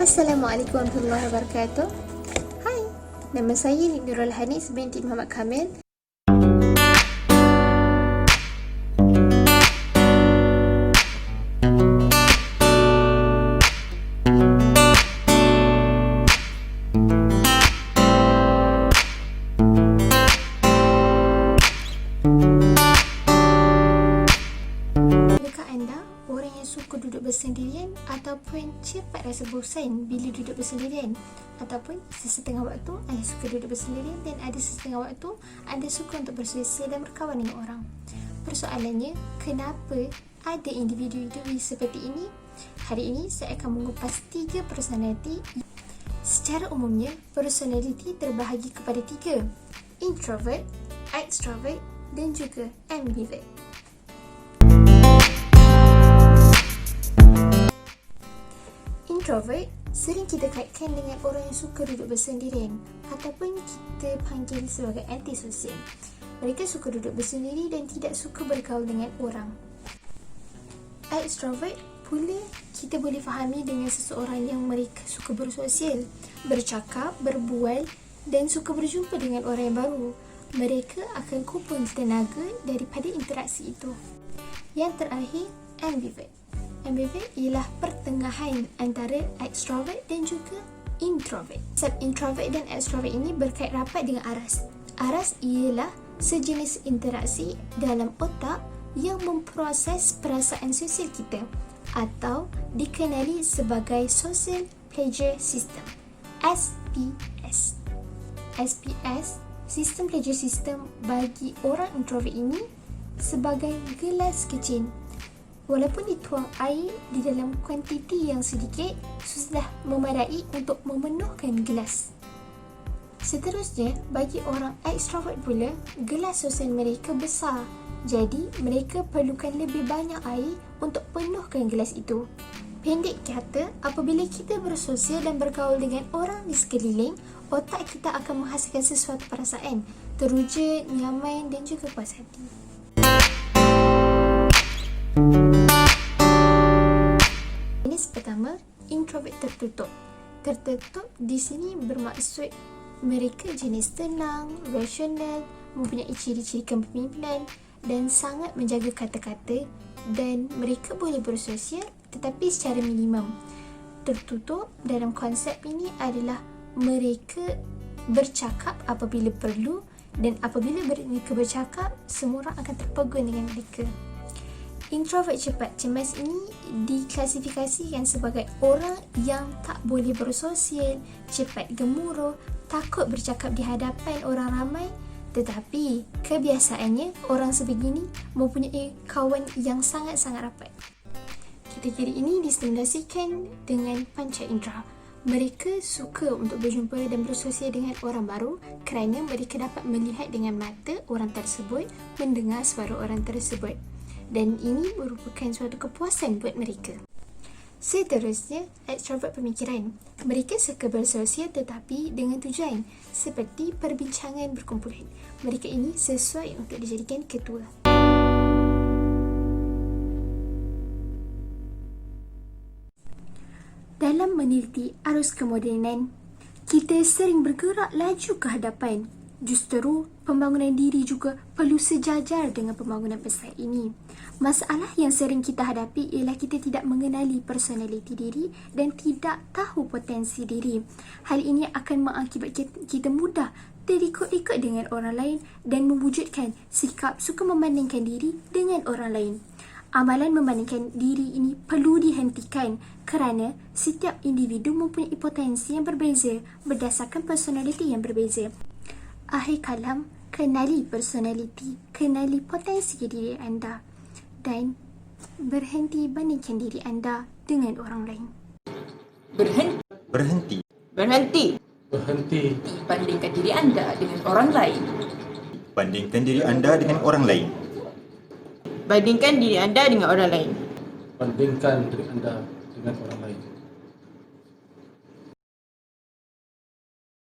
Assalamualaikum warahmatullahi wabarakatuh. Hai, nama saya Nurul Hanis binti Muhammad Kamil. Adakah anda orang yang suka duduk bersendirian ataupun cepat rasa bosan bila duduk bersendirian? Ataupun sesetengah waktu anda suka duduk bersendirian dan ada sesetengah waktu anda suka untuk bersosial dan berkawan dengan orang? Persoalannya, kenapa ada individu-individu seperti ini? Hari ini saya akan mengupas 3 personaliti. Secara umumnya, personaliti terbahagi kepada 3: introvert, extrovert dan juga ambivert. Introvert sering kita kaitkan dengan orang yang suka duduk bersendirian ataupun kita panggil sebagai antisosial. Mereka suka duduk bersendiri dan tidak suka bergaul dengan orang. Extrovert pula kita boleh fahami dengan seseorang yang mereka suka bersosial, bercakap, berbual dan suka berjumpa dengan orang yang baru. Mereka akan kumpul tenaga daripada interaksi itu. Yang terakhir, ambivert. Ambivert ialah pertengahan antara extrovert dan juga introvert. Sebab introvert dan extrovert ini berkait rapat dengan aras. Aras ialah sejenis interaksi dalam otak yang memproses perasaan sosial kita atau dikenali sebagai Social Pleasure System, SPS. SPS, Sistem Pleasure System bagi orang introvert ini sebagai gelas kecil. Walaupun dituang air di dalam kuantiti yang sedikit, sudah memadai untuk memenuhkan gelas. Seterusnya, bagi orang extrovert pula, gelas sosial mereka besar. Jadi, mereka perlukan lebih banyak air untuk penuhkan gelas itu. Pendek kata, apabila kita bersosial dan bergaul dengan orang di sekeliling, otak kita akan menghasilkan sesuatu perasaan, teruja, nyaman dan juga puas hati. Jenis pertama, introvert tertutup. Tertutup di sini bermaksud mereka jenis tenang, rasional, mempunyai ciri-ciri kepemimpinan dan sangat menjaga kata-kata, dan mereka boleh bersosial tetapi secara minimum. Tertutup dalam konsep ini adalah mereka bercakap apabila perlu, dan apabila mereka bercakap, semua orang akan terpegun dengan mereka. Introvert cepat cemas ini diklasifikasikan sebagai orang yang tak boleh bersosial, cepat gemuruh, takut bercakap di hadapan orang ramai, tetapi kebiasaannya orang sebegini mempunyai kawan yang sangat-sangat rapat. Kategori ini distimulasikan dengan panca indera. Mereka suka untuk berjumpa dan bersosial dengan orang baru kerana mereka dapat melihat dengan mata orang tersebut, mendengar suara orang tersebut, dan ini merupakan suatu kepuasan buat mereka. Seterusnya, extrovert pemikiran. Mereka suka bersosial tetapi dengan tujuan, seperti perbincangan berkumpulan. Mereka ini sesuai untuk dijadikan ketua. Dalam meneliti arus kemodenan, kita sering bergerak laju ke hadapan. Justeru, pembangunan diri juga perlu sejajar dengan pembangunan besar ini. Masalah yang sering kita hadapi ialah kita tidak mengenali personaliti diri dan tidak tahu potensi diri. Hal ini akan mengakibatkan kita mudah terikut-ikut dengan orang lain dan mewujudkan sikap suka membandingkan diri dengan orang lain. Amalan membandingkan diri ini perlu dihentikan kerana setiap individu mempunyai potensi yang berbeza berdasarkan personaliti yang berbeza. Akhir kalam, kenali personaliti, kenali potensi diri anda dan berhenti bandingkan diri anda dengan orang lain. Berhenti bandingkan diri anda dengan orang lain. bandingkan diri anda dengan orang lain. Bandingkan diri anda dengan orang lain. Bandingkan diri anda dengan orang lain.